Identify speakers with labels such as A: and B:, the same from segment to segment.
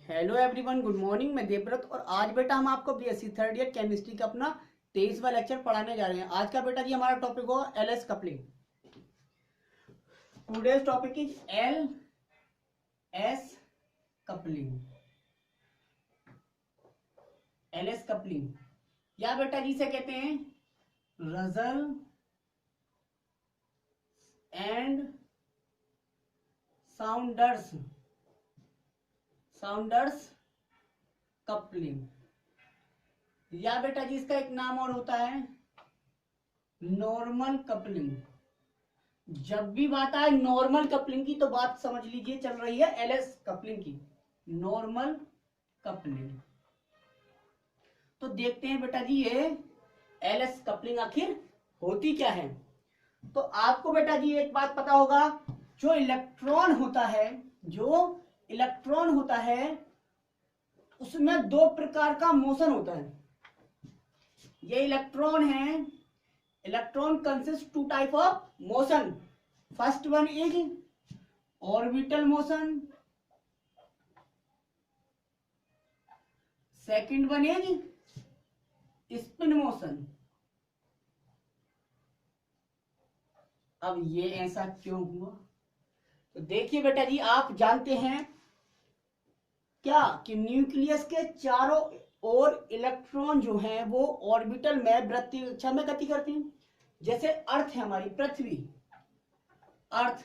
A: Hello everyone, good morning. मैं देवव्रत और आज बेटा हम आपको बीएससी थर्ड ईयर केमिस्ट्री का अपना 23वां लेक्चर पढ़ाने जा रहे हैं। आज का बेटा जी हमारा टॉपिक होगा LS coupling. Today's topic is L S coupling. LS coupling या बेटा जी से कहते हैं रजल एंड साउंडर्स कपलिंग, या बेटा जी इसका एक नाम और होता है नॉर्मल कपलिंग। जब भी बात आए नॉर्मल कपलिंग की तो बात समझ लीजिए चल रही है एलएस कपलिंग की, नॉर्मल कपलिंग। तो देखते हैं बेटा जी ये एलएस कपलिंग आखिर होती क्या है। तो आपको बेटा जी एक बात पता होगा, जो इलेक्ट्रॉन होता है उसमें दो प्रकार का मोशन होता है। ये इलेक्ट्रॉन है, electron consist two type of motion. First one is orbital motion, second one is spin motion. अब ये ऐसा क्यों हुआ? तो देखिए बेटा जी, आप जानते हैं क्या कि न्यूक्लियस के चारों ओर इलेक्ट्रॉन जो हैं वो ऑर्बिटल में वृत्तीय कक्षा में गति करते हैं। जैसे अर्थ है, हमारी पृथ्वी, अर्थ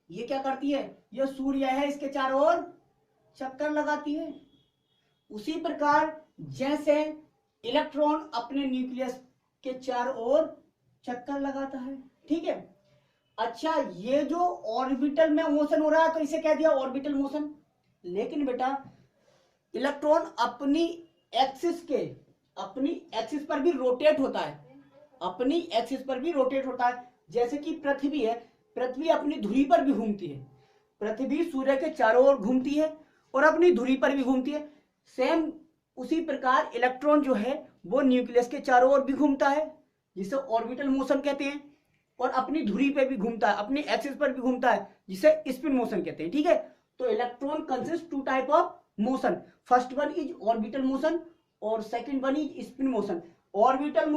A: ये क्या करती है, ये सूर्य है, इसके चारों ओर चक्कर लगाती है। उसी प्रकार जैसे इलेक्ट्रॉन अपने न्यूक्लियस के चारों ओर चक्कर लगाता है, ठीक है। अच्छा, ये जो ऑर्बिटल में मोशन हो रहा है तो इसे कह दिया ऑर्बिटल मोशन। लेकिन बेटा इलेक्ट्रॉन अपनी एक्सिस पर भी रोटेट होता है, जैसे कि पृथ्वी है, पृथ्वी अपनी धुरी पर भी घूमती है। पृथ्वी सूर्य के चारों ओर घूमती है और अपनी धुरी पर भी घूमती है। सेम उसी प्रकार इलेक्ट्रॉन जो है वो न्यूक्लियस के चारों ओर भी घूमता है, जिसे ऑर्बिटल मोशन कहते हैं, और अपनी धुरी पे भी घूमता है, अपनी एक्सिस पर भी घूमता है, जिसे स्पिन मोशन कहते हैं, ठीक है। तो electron consist two type of motion. First one is orbital motion और second one is spin motion. Orbital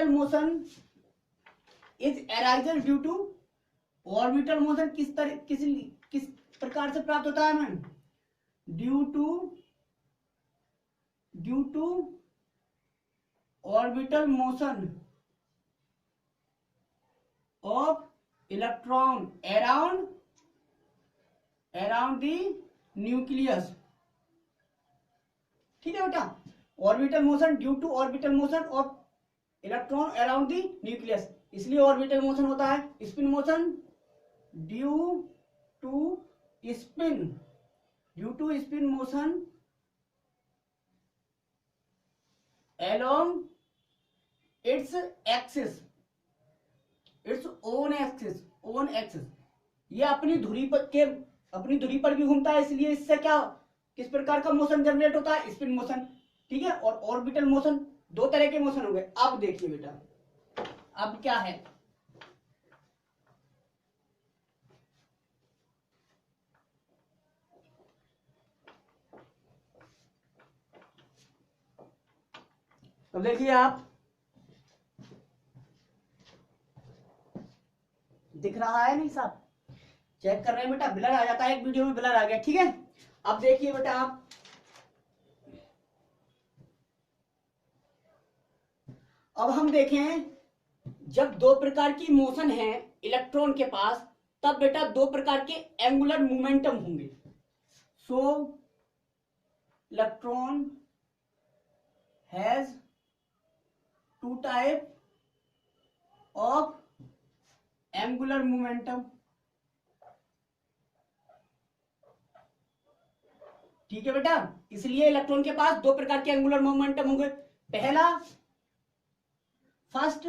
A: motion is arisal due to, orbital motion किस प्रकार से प्राप्त होता है ma'am? Due to orbital motion of electron around the nucleus, ठीक है बेटा। Orbital motion due to orbital motion of electron around the nucleus, इसलिए ऑर्बिटल मोशन होता है। Spin motion due to spin motion along its axis, its own axis, ये अपनी धुरी पर भी घूमता है, इसलिए इससे क्या, किस प्रकार का मोशन जनरेट होता है? स्पिन मोशन, ठीक है। और ऑर्बिटल मोशन, दो तरह के मोशन हो गए। अब देखिए बेटा, अब क्या है, अब देखिए आप, दिख रहा है नहीं साहब? चेक कर रहे हैं बेटा? ब्लर आ जाता है, एक वीडियो में ब्लर आ गया, ठीक है। अब देखिए बेटा आप, अब हम देखें, जब दो प्रकार की मोशन है इलेक्ट्रॉन के पास, तब बेटा दो प्रकार के एंगुलर मोमेंटम होंगे। So electron has two type of angular momentum, ठीक है बेटा। इसलिए इलेक्ट्रॉन के पास दो प्रकार के एंगुलर मोमेंटम होंगे। पहला, फर्स्ट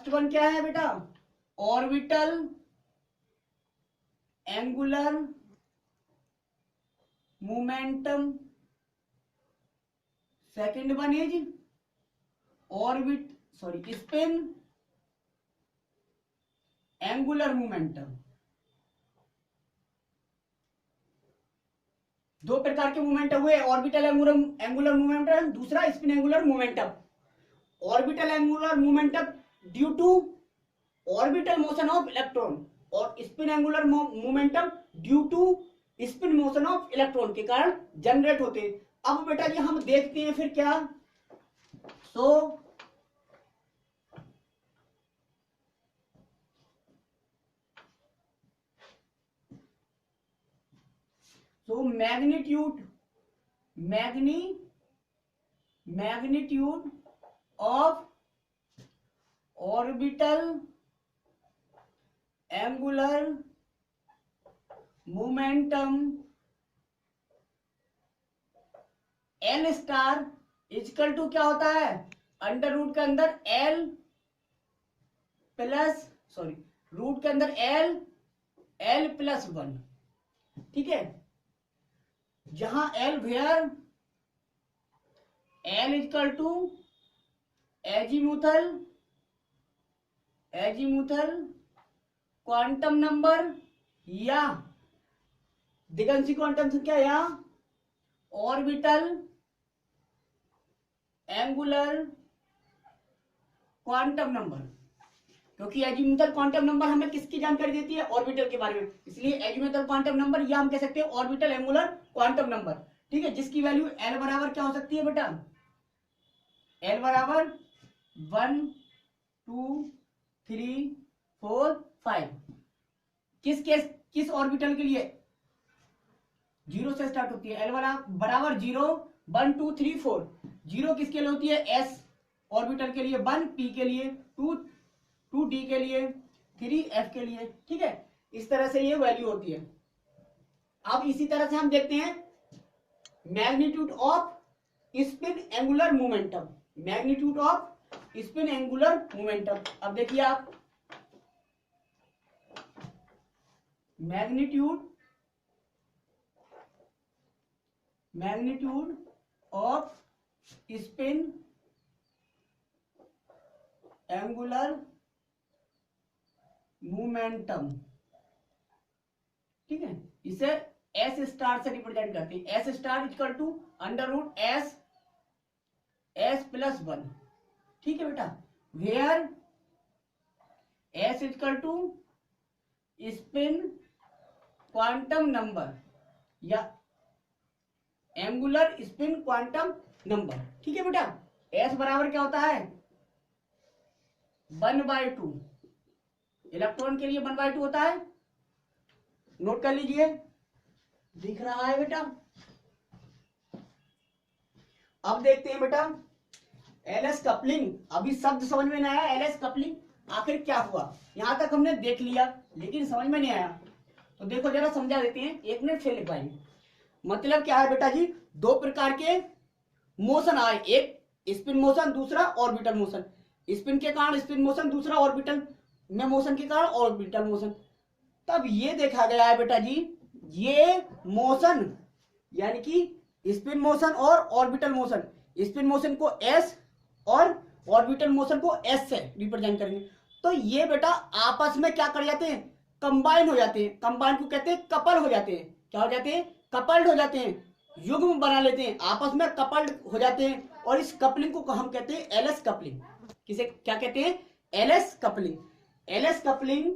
A: वन क्या है बेटा? Orbital angular momentum. Second one is spin angular momentum. दो प्रकार के मोमेंटम हुए, ऑर्बिटल एंगुलर मोमेंटम, दूसरा spin angular momentum. Orbital angular momentum due to orbital motion of electron और spin angular momentum due to spin motion of electron के कारण generate होते हैं। अब बेटा जी हम देखते हैं फिर क्या। So magnitude of orbital angular momentum L star equal to क्या होता है, अंडर रूट के अंदर L प्लस रूट के अंदर L प्लस 1। ठीक है, जहां L where L equal to azimuthal quantum number या दिगंशी क्वांटम संख्या या ऑर्बिटल एंगुलर क्वांटम नंबर, क्योंकि एजीमुथल क्वांटम नंबर हमें किसकी जानकारी देती है, ऑर्बिटल के बारे में, इसलिए एजीमुथल क्वांटम नंबर या हम कह सकते हैं ऑर्बिटल एंगुलर क्वांटम नंबर। ठीक है, जिसकी वैल्यू L बराबर क्या हो सकती है बेटा, L बराबर 1 2 3 4 5। किस ऑर्बिटल के लिए, 0 से स्टार्ट होती है। L बराबर 0 1 2 3 4। 0 किसके लिए होती है, S ऑर्बिटल के लिए, 1 P के लिए, 2 D के लिए, 3 F के लिए। ठीक है, इस तरह से ये वैल्यू होती है। अब इसी तरह से हम देखते हैं magnitude of spin angular momentum, magnitude of spin angular momentum. अब देखिए आप, magnitude of spin angular momentum. ठीक है, इसे एस स्टार से रिप्रेजेंट करते हैं। S star equal to under root S plus 1। ठीक है बेटा, where S equal to spin quantum number या एंगुलर स्पिन क्वांटम नंबर। ठीक है बेटा, एस बराबर क्या होता है, 1/2। इलेक्ट्रॉन के लिए 1/2 होता है, नोट कर लीजिए, दिख रहा है बेटा। अब देखते हैं बेटा एलएस कपलिंग। अभी शब्द समझ में नहीं आया, एलएस कपलिंग आखिर क्या हुआ, यहां तक हमने देख लिया लेकिन समझ में नहीं आया, तो देखो जरा समझा देते हैं, 1 मिनट फिर लिख पाएंगे। मतलब क्या है बेटा जी, दो प्रकार के मोशन आए, एक स्पिन मोशन, दूसरा ऑर्बिटल मोशन। स्पिन के कारण स्पिन मोशन, दूसरा ऑर्बिटल में मोशन के कारण ऑर्बिटल मोशन। तब ये देखा गया है बेटा जी, ये मोशन यानी कि स्पिन मोशन और ऑर्बिटल मोशन, स्पिन मोशन को एस और ऑर्बिटल मोशन को एस से रिप्रेजेंट करेंगे। तो ये बेटा आपस में क्या कर जाते हैं, कंबाइन हो जाते हैं। कंबाइन को कहते हैं कपल हो जाते हैं। क्या हो जाते हैं, कपल्ड हो जाते हैं, युग्म बना लेते हैं, आपस में कपल्ड हो जाते हैं। और इस कपलिंग को हम कहते हैं एलएस कपलिंग। किसे क्या कहते हैं, एलएस कपलिंग। एलएस कपलिंग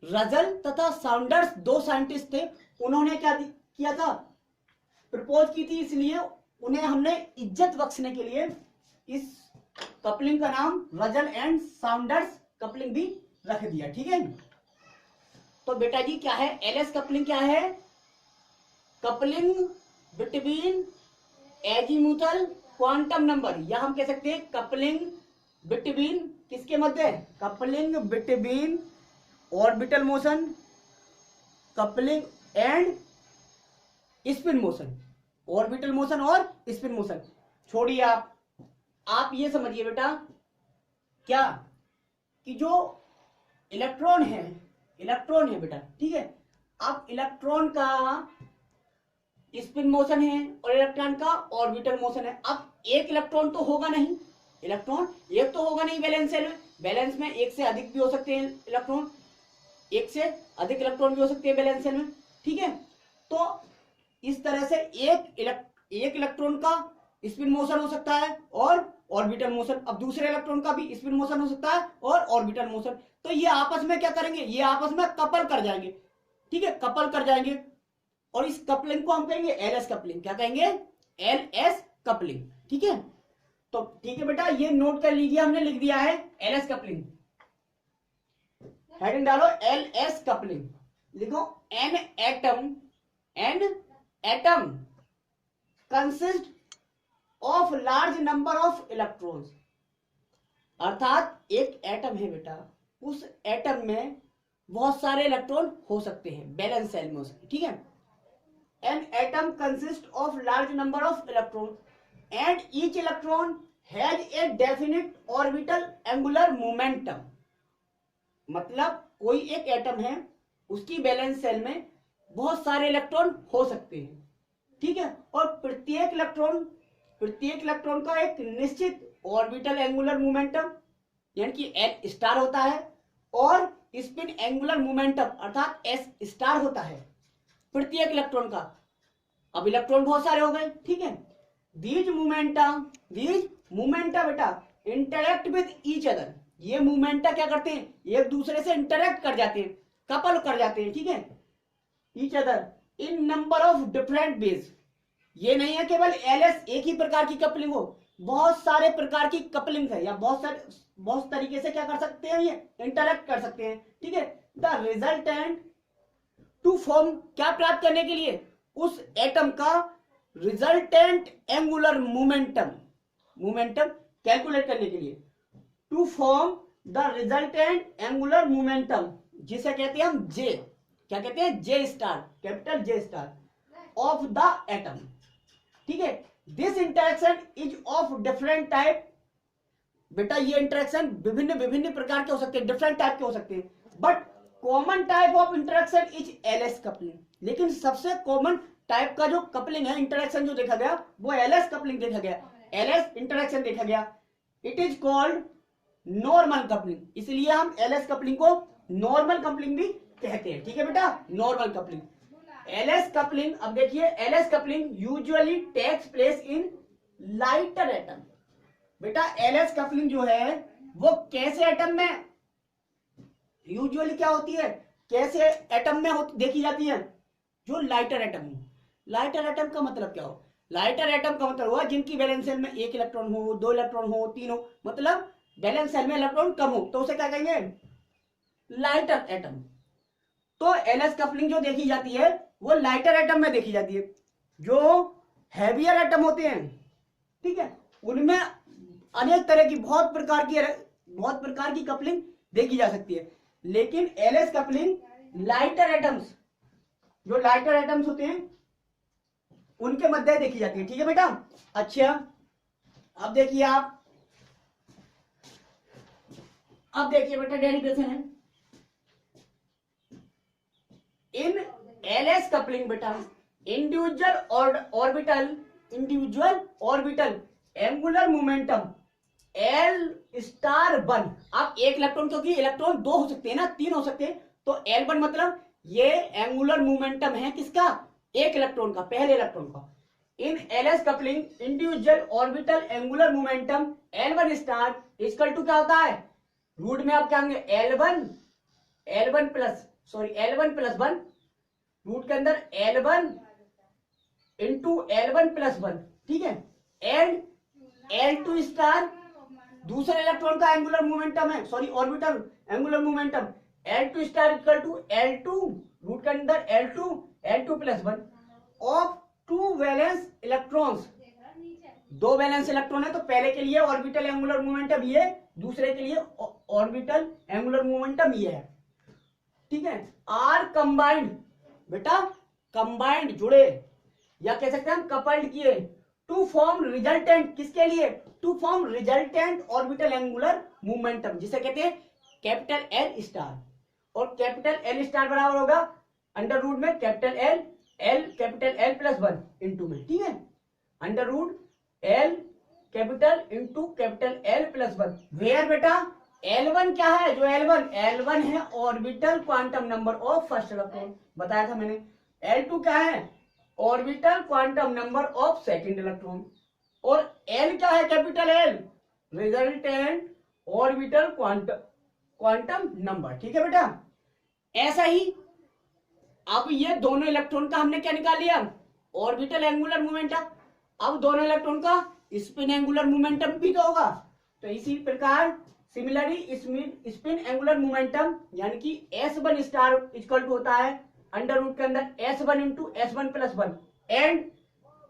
A: रजल तथा साउंडर्स, दो साइंटिस्ट थे, उन्होंने क्या किया था, प्रपोज की थी, इसलिए उन्हें हमने इज्जत बख्शने के लिए इस कपलिंग का नाम रजल एंड साउंडर्स कपलिंग भी रख दिया। ठीक है, तो बेटा जी क्या है एलएस कपलिंग, क्या है, coupling between azimuthal quantum number, या हम कह सकते हैं कपलिंग बिटवीन, किसके मध्य, coupling between orbital motion, coupling and spin motion, orbital motion और स्पिन मोशन। छोड़िए आप ये समझिए बेटा क्या, कि जो इलेक्ट्रॉन है बेटा, ठीक है, अब इलेक्ट्रॉन का स्पिन मोशन है और इलेक्ट्रॉन का ऑर्बिटल मोशन है। अब एक इलेक्ट्रॉन तो होगा नहीं, इलेक्ट्रॉन एक तो होगा नहीं वैलेंस सेल में, वैलेंस में एक से अधिक भी हो सकते हैं इलेक्ट्रॉन, एक से अधिक इलेक्ट्रॉन भी हो सकते हैं वैलेंस सेल में। ठीक है, तो इस तरह से एक इलेक्ट्रॉन का स्पिन मोशन हो सकता है और ऑर्बिटल मोशन, अब दूसरे इलेक्ट्रॉन का भी स्पिन मोशन हो सकता है और ऑर्बिटल मोशन। तो ये आपस में क्या करेंगे, ये आपस में कपल कर जाएंगे, ठीक है, कपल कर जाएंगे। और इस कपलिंग को हम कहेंगे एलएस कपलिंग। क्या कहेंगे, एलएस कपलिंग, ठीक है। तो ठीक है बेटा, ये नोट कर लीजिए, हमने लिख दिया है एलएस कपलिंग। हेडिंग डालो एलएस कपलिंग, लिखो an atom consist of large number of electrons. अर्थात एक एटम है बेटा, उस एटम में बहुत सारे इलेक्ट्रॉन हो सकते हैं, बैलेंस सेल में हो सकते हैं, ठीक है। An atom consist of large number of electron and each electron has a definite orbital angular momentum. मतलब कोई एक एटम है, उसकी बैलेंस सेल में बहुत सारे इलेक्ट्रॉन हो सकते हैं, ठीक है। और प्रत्येक इलेक्ट्रॉन का एक निश्चित ऑर्बिटल एंगुलर मोमेंटम यानी कि एल स्टार होता है और स्पिन एंगुलर मोमेंटम अर्थात एस स्टार होता है प्रत्येक इलेक्ट्रॉन का। अब इलेक्ट्रॉन बहुत सारे हो गए, ठीक है। दीज मोमेंटा बेटा इंटरेक्ट विद ईच अदर। ये मोमेंटा क्या करते हैं, एक दूसरे से इंटरेक्ट कर जाते हैं, कपल कर जाते हैं, ठीक है। Each other in number of different ways. ये नहीं है केवल एलएस एक ही प्रकार की कपलिंग हो, बहुत सारे प्रकार की कपलिंग है, या बहुत तरीके से क्या कर सकते हैं, ये इंटरेक्ट कर सकते हैं, ठीक है। द रिजल्टेंट टू फॉर्म, क्या प्राप्त करने के लिए, उस एटम का रिजल्टेंट एंगुलर मोमेंटम कैलकुलेट करने के लिए, to form the resultant angular momentum, जिसे कहते हैं हम जे, क्या कहते हैं, J star, capital J star of the atom, ठीक है। This interaction is of different type. बेटा ये इंटरेक्शन विभिन्न प्रकार के हो सकते हैं, डिफरेंट टाइप के हो सकते हैं, but common type of interaction is LS coupling. लेकिन सबसे कॉमन टाइप का जो कपलिंग है, इंटरेक्शन जो देखा गया, वो एलएस कपलिंग देखा गया, एलएस इंटरेक्शन देखा गया। It is called normal coupling, इसलिए हम एलएस कपलिंग को नॉर्मल कपलिंग भी कहते हैं, ठीक है बेटा, नॉर्मल कपलिंग। एलएस कपलिंग, अब देखिए LS coupling usually takes place in lighter atom. बेटा एलएस कपलिंग जो है वो कैसे एटम में यूजुअली क्या होती है, कैसे एटम में देखी जाती है, जो लाइटर एटम हो। लाइटर एटम का मतलब क्या हो, लाइटर एटम का मतलब हुआ जिनकी वैलेंस सेल में एक इलेक्ट्रॉन हो, दो इलेक्ट्रॉन हो, तीन हो, मतलब वैलेंस सेल में इलेक्ट्रॉन कम हो, तो उसे क्या कहेंगे, लाइटर एटम। तो एलएस कपलिंग जो देखी जाती है वो लाइटर एटम में देखी जाती है। जो हैवियर एटम होते हैं, ठीक है, उनमें अनेक तरह की बहुत प्रकार की कपलिंग देखी जा सकती है। लेकिन एलएस कपलिंग लाइटर एटम्स, जो लाइटर एटम्स होते हैं उनके मध्य देखी जाती है, ठीक है बेटा। अच्छा अब देखिए बेटा डेरिवेशन है इन एलएस कपलिंग। बेटा individual orbital angular momentum L star one. अब एक इलेक्ट्रॉन, क्योंकि इलेक्ट्रॉन दो हो सकते हैं ना, तीन हो सकते हैं, तो L1 मतलब ये एंगुलर मोमेंटम है किसका, एक इलेक्ट्रॉन का, पहले इलेक्ट्रॉन का। In LS coupling individual orbital angular momentum L1 star equal to क्या होता है, रूट में आप क्या होंगे, L1 प्लस 1, रूट के अंदर L1 इंटू L1 प्लस 1, ठीक है। एंड L2 स्टार दूसरे इलेक्ट्रॉन का एंगुलर मोमेंटम है, orbital angular momentum L2 star equal to L2 root के अंदर L2 plus 1 of two valence electrons. दो वैलेंस इलेक्ट्रॉन है, तो पहले के लिए ऑर्बिटल एंगुलर मोमेंटम ये, दूसरे के लिए ऑर्बिटल एंगुलर मोमेंटम ये है, ठीक है। आर कंबाइंड, बेटा कंबाइंड जुड़े, या कह सकते हैं हम कपल्ड किए, टू फॉर्म रिजल्टेंट, किसके लिए, to form resultant orbital angular momentum, जिसे कहते हैं कैपिटल एल स्टार। और कैपिटल एल स्टार बराबर होगा अंडर रूट में कैपिटल एल प्लस 1 इंटू में, ठीक है, under root L capital into capital L plus 1। Where बेटा L1 क्या है, जो L1 है orbital quantum number of first electron, बताया था मैंने। L2 क्या है, orbital quantum number of second electron, और एल क्या है, capital L, resultant orbital quantum number. ठीक है बेटा, ऐसा ही अब ये दोनों इलेक्ट्रॉन का हमने क्या निकाल लिया, ऑर्बिटल एंगुलर मोमेंटम। अब दोनों इलेक्ट्रॉन का स्पिन एंगुलर मोमेंटम भी तो होगा, तो इसी प्रकार सिमिलरली स्पिन एंगुलर मोमेंटम यानी कि S1 स्टार इक्वल टू होता है अंडर रूट के अंदर S1 into S1+1 and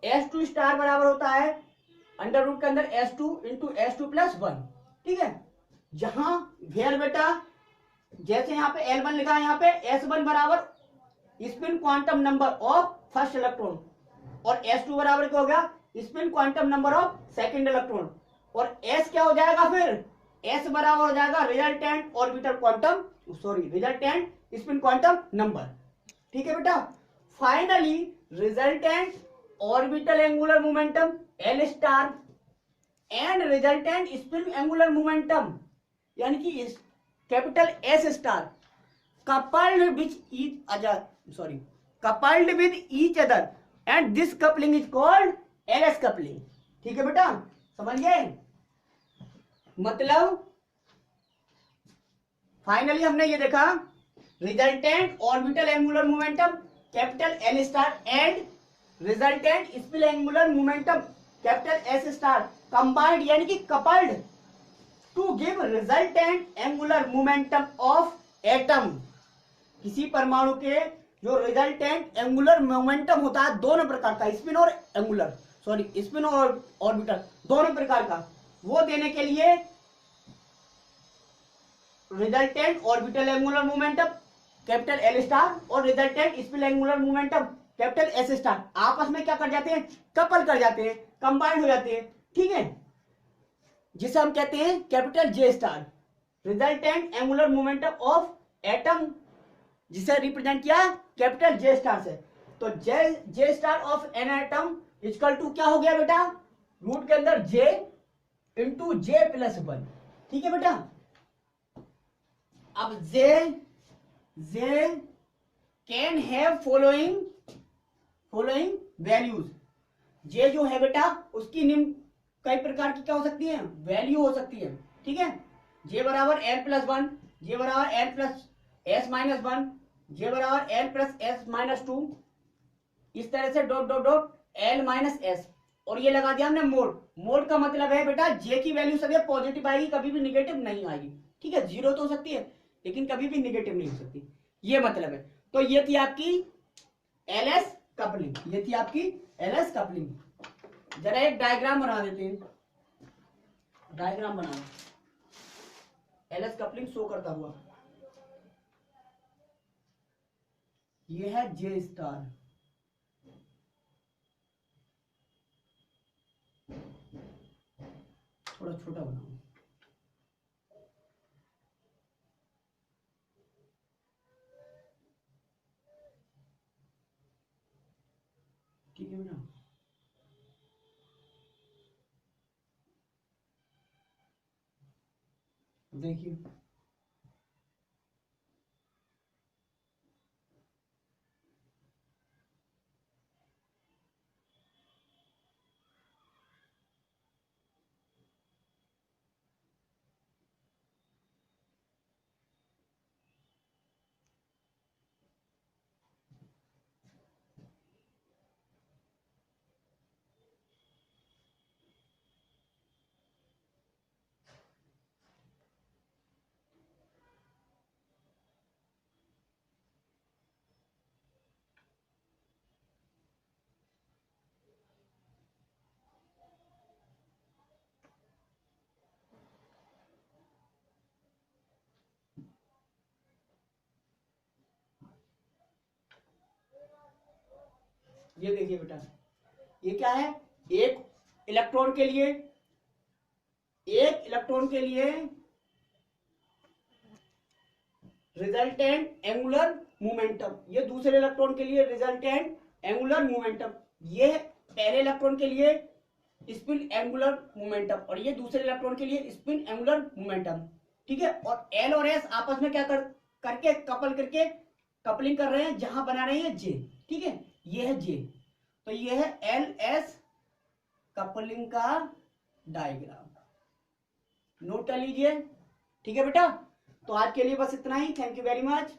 A: S2 star बराबर होता है अंडर रूट के अंदर S2 इंटू S2+1। ठीक है, जहां वेयर बेटा जैसे यहाँ पे L1 लिखा है, यहाँ पे S1 बराबर spin quantum number of first electron और S2 बराबर क्या हो गया, spin quantum number of second electron, और S क्या हो जाएगा, फिर S बराबर हो जाएगा resultant orbital quantum resultant spin quantum number. ठीक है बेटा, finally resultant orbital angular momentum L star and resultant spin angular momentum यानी कि capital S star coupled with each other and this coupling is called LS coupling। ठीक है बेटा, समझ गए? मतलब फाइनली हमने ये देखा resultant orbital angular momentum capital L star and resultant spin angular momentum capital S star combined यानी कि coupled to give resultant angular momentum of atom. किसी परमाणु के जो रिजल्टेंट एंगुलर मोमेंटम होता है दोनों प्रकार का, स्पिन और स्पिन और ऑर्बिटल दोनों प्रकार का, वो देने के लिए resultant orbital angular momentum capital L star और resultant spin angular momentum capital S star आपस में क्या कर जाते हैं, कपल कर जाते हैं, कंबाइंड हो जाते हैं। ठीक है, जिसे हम कहते हैं capital J star resultant angular momentum of atom, जिसे रिप्रेजेंट किया कैपिटल J स्टार से। तो J star of an atom equal to क्या हो गया बेटा, रूट के अंदर J इंटू J+1। ठीक है बेटा, अब J can have following values. J जो है बेटा उसकी निम्न कई प्रकार की क्या हो सकती है, वैल्यू हो सकती है। ठीक है, J बराबर N+1, J बराबर N+S-1, J बराबर N+S-2, इस तरह से डॉट डॉट डॉट L-S, और ये लगा दिया हमने मोड। मोड का मतलब है बेटा J की वैल्यू सदैव पॉजिटिव आएगी, कभी भी निगेटिव नहीं आएगी। ठीक है, जीरो तो हो सकती है लेकिन कभी भी निगेटिव नहीं हो सकती, ये मतलब है। तो ये थी आपकी LS कपलिंग, ये थी आपकी LS कपलिंग। जरा एक डायग्राम बना देते हैं, डायग्राम बनाना LS कपलिंग शो करता हुआ। ये है J स्टार, थोड़ा छोटा बनाओ। ठीक है बेटा, देखिए ये देखिए बेटा, ये क्या है, एक इलेक्ट्रॉन के लिए रिजल्टेंट एंगुलर मोमेंटम, ये दूसरे इलेक्ट्रॉन के लिए रिजल्टेंट एंगुलर मोमेंटम, ये पहले इलेक्ट्रॉन के लिए स्पिन एंगुलर मोमेंटम और ये दूसरे इलेक्ट्रॉन के लिए स्पिन एंगुलर मोमेंटम। ठीक है, और L और S आपस में क्या करके कपलिंग कर रहे हैं, जहां बना रहे हैं J। ठीक है, ये है J, तो ये है LS कपलिंग का डायग्राम, नोट कर लीजिए। ठीक है बेटा, तो आज के लिए बस इतना ही। Thank you very much.